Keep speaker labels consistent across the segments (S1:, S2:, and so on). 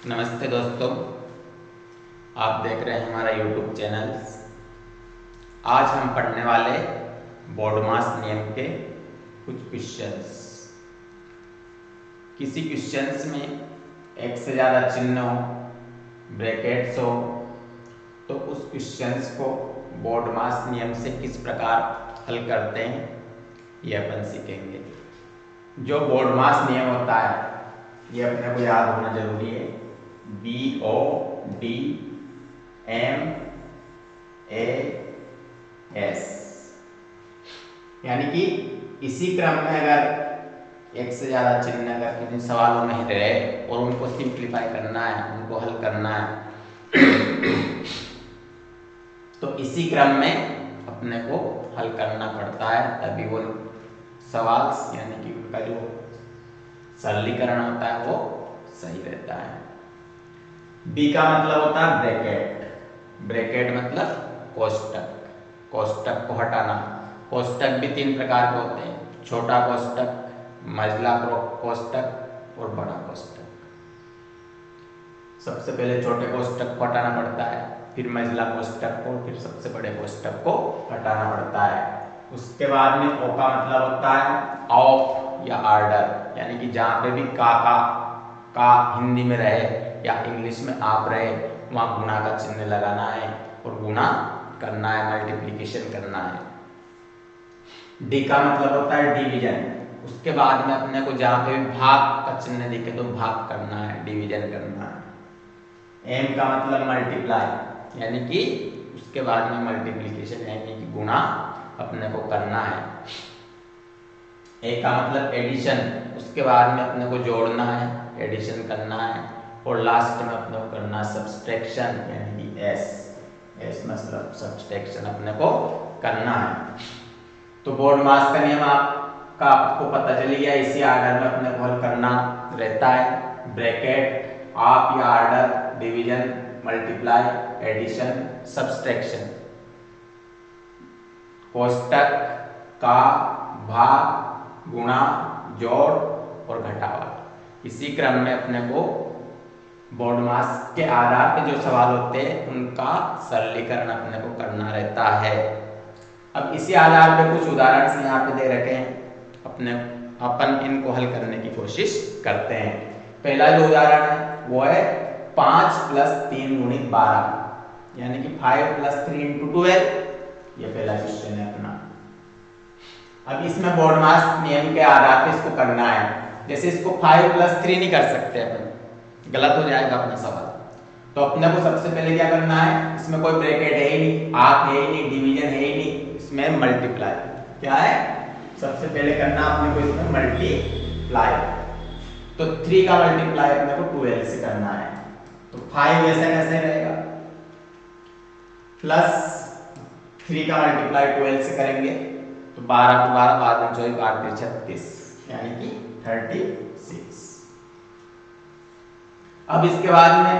S1: नमस्ते दोस्तों, आप देख रहे हैं हमारा YouTube चैनल। आज हम पढ़ने वाले बोर्डमास नियम के कुछ क्वेश्चंस। किसी क्वेश्चंस में एक से ज़्यादा चिन्ह हो, ब्रैकेट्स हो, तो उस क्वेश्चंस को बोर्डमास नियम से किस प्रकार हल करते हैं ये अपन सीखेंगे। जो बोर्डमास नियम होता है ये अपने को याद होना जरूरी है। BODMAS, यानी कि इसी क्रम में अगर एक से ज्यादा चिन्ह अगर किसी सवालों में रहे और उनको सिंप्लीफाई करना है, उनको हल करना है तो इसी क्रम में अपने को हल करना पड़ता है, तभी वो सवाल यानी कि उनका जो सरलीकरण होता है वो सही रहता है। बी का मतलब होता है ब्रैकेट। ब्रैकेट मतलब कोष्टक, कोष्टक को हटाना। कोष्टक भी तीन प्रकार के होते हैं, छोटा कोष्टक, मझला कोष्टक और बड़ा कोष्टक। सबसे पहले छोटे कोष्टक को हटाना पड़ता है, फिर मझला कोष्टक को, फिर सबसे बड़े कोष्टक को हटाना पड़ता है। उसके बाद में ओ का मतलब होता है ऑफ या आर्डर, यानी कि जहां पे भी का हिंदी में रहे या इंग्लिश में आप रहे वहां गुणा का चिन्ह लगाना है और गुणा करना है, मल्टीप्लिकेशन करना है। डी का मतलब होता है डिवीजन। उसके बाद में अपने को जहां पे भाग का चिन्ह दिखे तो भाग करना है, डिवीजन करना है। एम का मतलब मल्टीप्लाई, यानी कि उसके बाद में मल्टीप्लिकेशन यानी कि गुणा अपने को करना है। ए का मतलब एडिशन, उसके बाद में अपने को जोड़ना है, एडिशन करना है। और लास्ट में अपने को करना सब्सट्रैक्शन, यानी कि एस मतलब सब्सट्रैक्शन अपने को करना है। तो बोर्डमास का नियम आपको पता चल गया। इसी आर्डर में अपने को हल करना रहता है। ब्रैकेट, आप या order, division, multiply, addition, subtraction. कोष्टक, का, भाग, गुणा, जोड़ और घटावा। इसी क्रम में अपने को बोर्डमास के आधार पे जो सवाल होते हैं उनका सरलीकरण अपने को करना रहता है। अब इसी आधार पे कुछ उदाहरण यहाँ पे दे रखे हैं, अपन इनको हल करने की कोशिश करते हैं। पहला जो उदाहरण है वो है 5 + 3 × 12, यानी कि 5 + 3 × 12। ये पहला क्वेश्चन है अपना। अब इसमें बोर्डमास नियम के आधार पे इसको करना है। जैसे इसको 5 + 3 नहीं कर सकते अपन, गलत हो जाएगा अपना सवाल। तो अपने को सबसे पहले क्या करना है, इसमें कोई ब्रैकेट है ही नहीं, आप है ही नहीं, डिवीजन है ही नहीं, इसमें मल्टीप्लाई क्या है, सबसे पहले करना अपने को इसमें मल्टीप्लाई। तो 3 का मल्टीप्लाई अपने को 12 से करना है। तो 5 ऐसे कैसे रहेगा, प्लस 3 का मल्टीप्लाई 12 से करेंगे तो 12 को 12, 12 × 24, 36, यानी कि 36। अब इसके बाद में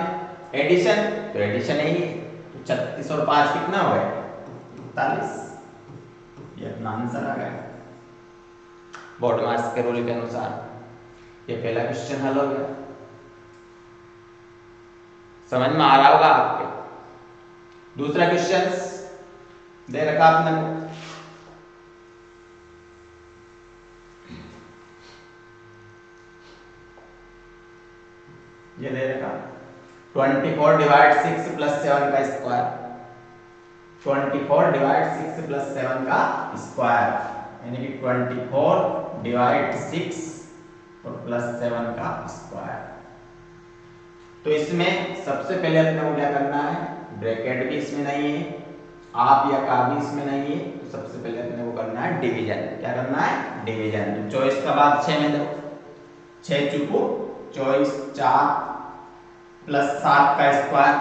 S1: एडिशन, तो एडिशन है ही, तो 36 और 5 कितना हो गया, 41। ये अपना आंसर आ गया बोर्डमास के रूल के अनुसार। ये पहला क्वेश्चन हल हो गया। समझ में आ रहा होगा आपके। दूसरा क्वेश्चन दे रखा आपने को, ये दे रखा 24 / 6 + 7 का स्क्वायर। 24 / 6 + 7 का स्क्वायर, यानी कि 24 / 6 और +7 का स्क्वायर। तो इसमें सबसे पहले अपने को क्या करना है, ब्रैकेट भी इसमें नहीं है, आप या का भी इसमें नहीं है, तो सबसे पहले अपने को करना है डिवीजन। क्या करना है, डिवीजन। तो 24 का बाद 6 में दो, 6 × 24, 4 + 7 का स्क्वायर,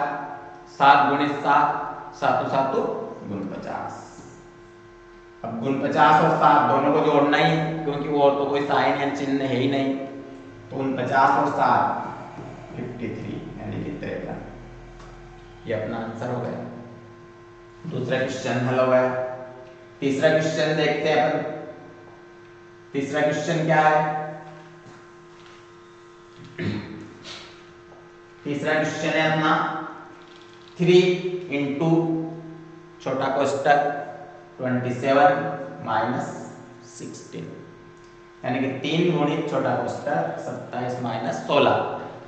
S1: 7 × 7, 7 × 7 × 50। अब 49 और 7 दोनों को जोड़ना ही, क्योंकि वो और तो कोई साइन या चिन्ह है ही नहीं। तो 49 और 7 53, यानी कि 53। ये अपना आंसर हो गया। दूसरा क्वेश्चन हल हो गया। तीसरा क्वेश्चन देखते हैं अपन। तीसरा क्वेश्चन क्या है, तीसरा क्वेश्चन है अपना 3 इंटू छोटा कोष्टक 27 माइनस 16, यानी कि 3 गुणित छोटा कोष्टक 27 माइनस 16।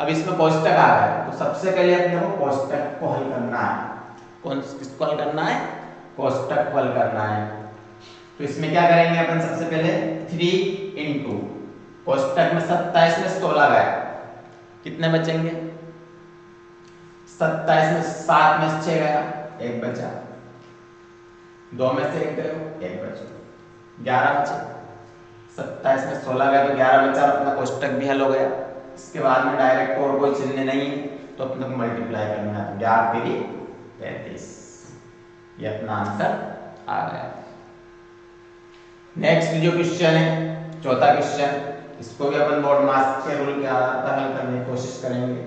S1: अब इसमें कोष्टक आ गया तो सबसे पहले अपने को कोष्टक को हल करना है। किसको हल करना है? कोष्टक को हल करना है। तो इसमें क्या करेंगे अपन? सबसे पहले 3 इंटू कोष्टक में 27 में 16 गया, कितने बचेंगे? 27 में 7 में 6 गया, 1 बचा, 2 में से 1 गया, 1 बचा, 11 बचे। 27 में 16 गया तो 11 बचा, अपना कोष्टक भी हल हो गया। इसके बाद में डायरेक्ट और कोई चिन्ह नहीं है तो अपने को मल्टीप्लाई करना है, तो 11 3 35, ये अपना आंसर आ गया। नेक्स्ट जो क्वेश्चन है, चौथा क्वेश्चन, इसको भी अपन बोर्ड मास के रूल के आधार पर हल करने की कोशिश करेंगे।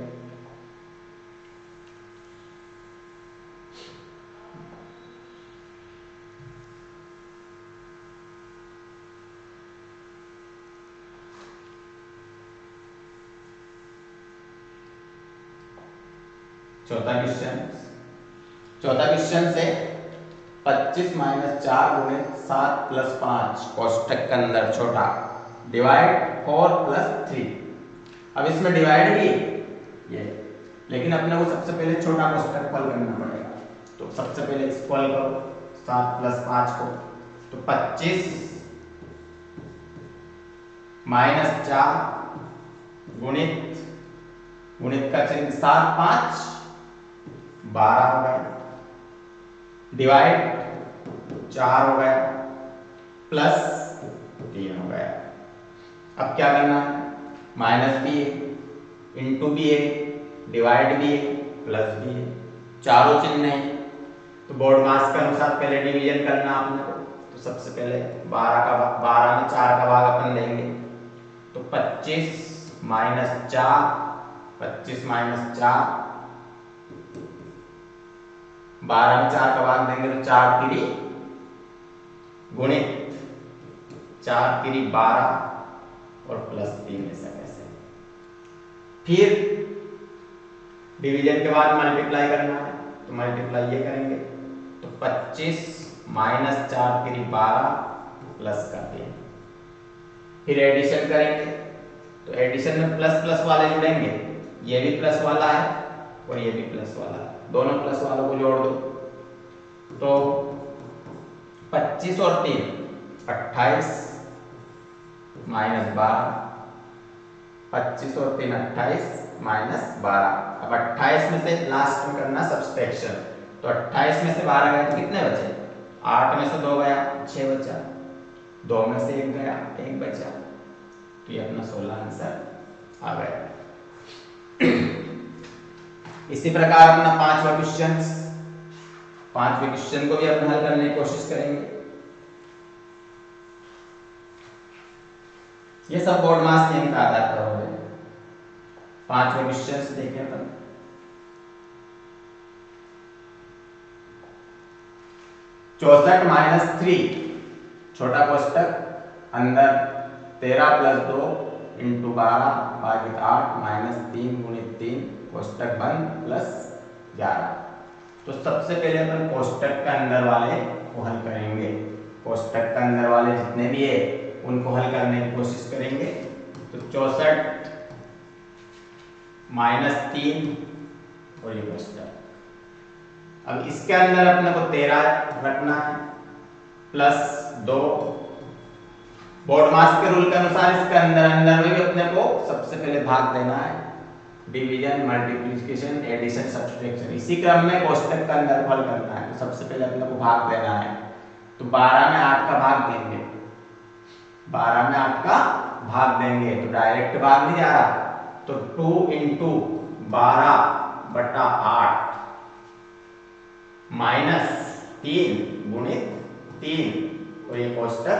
S1: चौथा क्वेश्चन से 25 माइनस 4 गुणित 7 प्लस 5 कोष्टक के अंदर छोटा डिवाइड 4 प्लस 3। अब इसमें डिवाइड भी ये, लेकिन अपने को सबसे पहले छोटा कोष्टक हल करना पड़ेगा। तो सबसे पहले इसको हल करो, 7 प्लस 5 को, तो 25 माइनस 4 गुणित का चिन्ह 7 5 12 हो गया, डिवाइड 4 हो गया, प्लस 3 हो गया। अब क्या करना है? माइनस भी है, इंटू भी है, डिवाइड भी है, प्लस भी है, चारों चिन्ह है। तो बोर्ड मास के अनुसार पहले डिवीजन करना आपने को। तो सबसे पहले 12 में 4 का भाग अपन लेंगे, तो 25 माइनस 4, 25 माइनस 4, 12 में 4 का भाग देंगे तो 4 3 गुणित 4 3 12 और प्लस 3 ऐसे। फिर डिवीजन के बाद मल्टीप्लाई करना है, तो मल्टीप्लाई ये करेंगे, तो 25 माइनस 4 3 12 प्लस का 3। फिर एडिशन करेंगे, तो एडिशन में प्लस प्लस वाले जुड़ेंगे, ये भी प्लस वाला है और ये भी प्लस वाला है, दोनों प्लस वालों को जोड़ दो। तो 25 और 3 28 माइनस 12, 25 और 3 28 माइनस 12। अब 28 में से लास्ट में करना सब्सट्रैक्शन, तो 28 में से 12 गए तो कितने बचे? 8 में से 2 गया, 6 बचा, 2 में से 1 गया, 1 बचा, तो ये अपना 16 आंसर आ गया। इसी प्रकार अपना पांचवा क्वेश्चन को भी अपन हल करने की कोशिश करेंगे। ये सब बोर्ड मास नियम का आधार पर हो गए। पांचवे क्वेश्चन देखें अपन। चौसठ माइनस 3 छोटा कोष्टक अंदर 13 प्लस 2 इंटू 12 भागित 8 माइनस 3 गुणित 3 कोष्टक बंद प्लस 11। तो सबसे पहले अपन कोष्टक के अंदर वाले को हल करेंगे। कोष्टक के अंदर वाले जितने भी है उनको हल करने की कोशिश करेंगे। तो 64 माइनस 3 और ये कोष्टक। अब इसके अंदर अपने को 13 रखना है प्लस 2। बोर्ड मास के रूल के अनुसार इसके अंदर में भी अपने को सबसे पहले भाग देना है। डिवीजन, मल्टीप्लिकेशन, एडिशन, सब्सट्रैक्शन, इसी क्रम में कोष्टक का अंदर हल करना है। तो सबसे पहले अपने को भाग देना है। तो 12 में 8 का भाग देंगे, 12 में 8 का भाग देंगे तो डायरेक्ट भाग नहीं जा रहा, तो 2 इंटू 12 बटा 8 माइनस 3 गुणित 3 और ये कोष्टक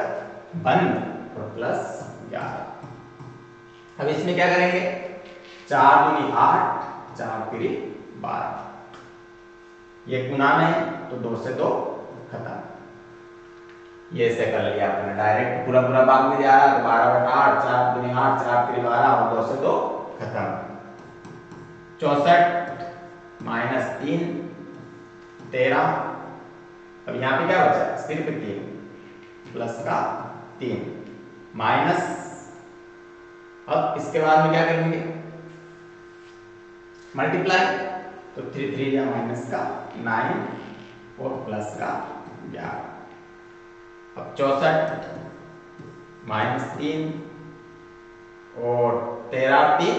S1: बंद और प्लस 11। अब इसमें क्या करेंगे? 4 दूनी 8, 4 3 12, ये गुना में तो 2 से 2 खत्म। ये से कर लिया आपने, डायरेक्ट पूरा भाग में जा रहा है तो 12 बटा 8, 4 दूनी 8, 4 3 12 और 2 से 2 खत्म। 64 माइनस 3 13। अब यहाँ पे क्या बचा, सिर्फ 3 प्लस का 3 माइनस। अब इसके बाद में क्या करेंगे, मल्टीप्लाई। तो 3 3 या माइनस का 9 और प्लस का 11। अब 64 माइनस 3 और 13 3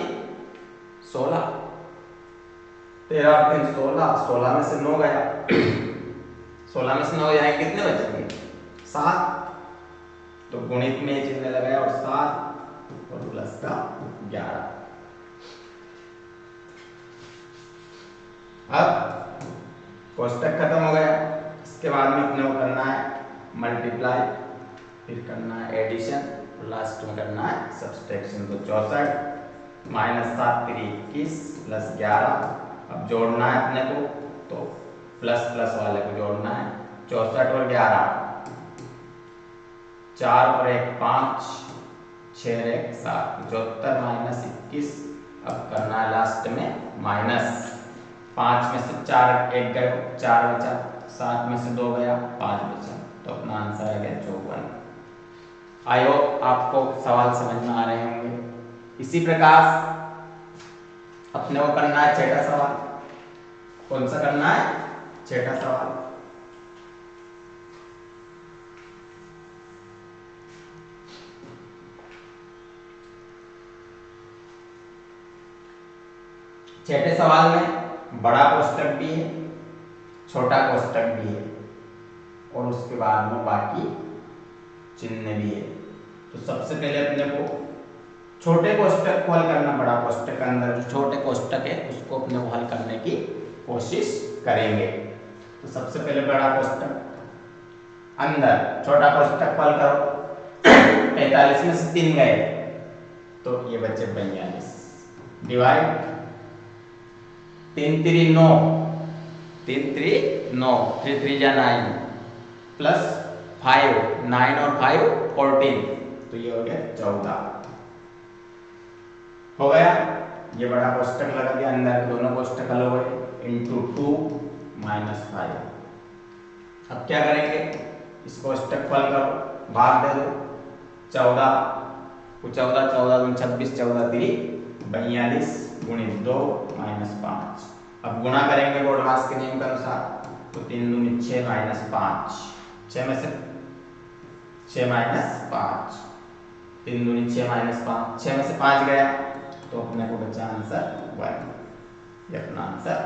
S1: 16। 13 3 16, 16 में से 9 गया 16 में से 9 जाएंगे, कितने बचेंगे 7। तो गुणित में चिन्ह लगाया और 7 और प्लस का 11। अब कोष्टक खत्म हो गया। इसके बाद में अपने को करना है मल्टीप्लाई, फिर करना है एडिशन, लास्ट में करना है सब्सट्रैक्शन। तो 64 माइनस 7 3 21 प्लस 11। अब जोड़ना है अपने को, तो प्लस प्लस वाले को जोड़ना है। 64 और 11 4 और 1 5 6 और 1 7 74 माइनस 21। अब करना है लास्ट में माइनस। 5 में से 4 1 गए 4 बचा, 7 में से 2 गया 5 बचा। तो अपना आंसर आ गया 54। आई होप आपको सवाल समझ में आ रहे होंगे। इसी प्रकार अपने को करना है छठा सवाल। कौन सा करना है, छठा सवाल। छठे सवाल में बड़ा कोष्टक भी है, छोटा कोष्टक भी है और उसके बाद में बाकी चिन्ह भी है। तो सबसे पहले अपने को छोटे कोष्टक को हल करना। बड़ा कोष्टक के अंदर जो छोटे कोष्टक है उसको अपने को हल करने की कोशिश करेंगे। तो सबसे पहले बड़ा कोष्टक अंदर, छोटा कोष्टक हल करो। 45 में से 3 गए तो ये बचे 42। डिवाइड 3 3 9 3 3 9 3 3 जा 9 प्लस 5 9 और 5 14। तो ये हो गया 14। हो गया, ये बड़ा कोष्टक लगा दिया, अंदर दोनों कोष्टक हल हो गए। Into 2 minus 5। अब क्या करेंगे, इस कोष्टक को हल करो, भाग दे दो। 14 को 14 14 गुण 26 14 3 42 गुणित 2 माइनस 5। अब गुणा करेंगे बोर्डमास के नियम के अनुसार। तो 3 दूनी 6 माइनस 5, 6 में से 6 माइनस 5, 3 दूनी 6 माइनस 5, 6 में से 5 गया तो अपने को बचा आंसर 1। ये अपना आंसर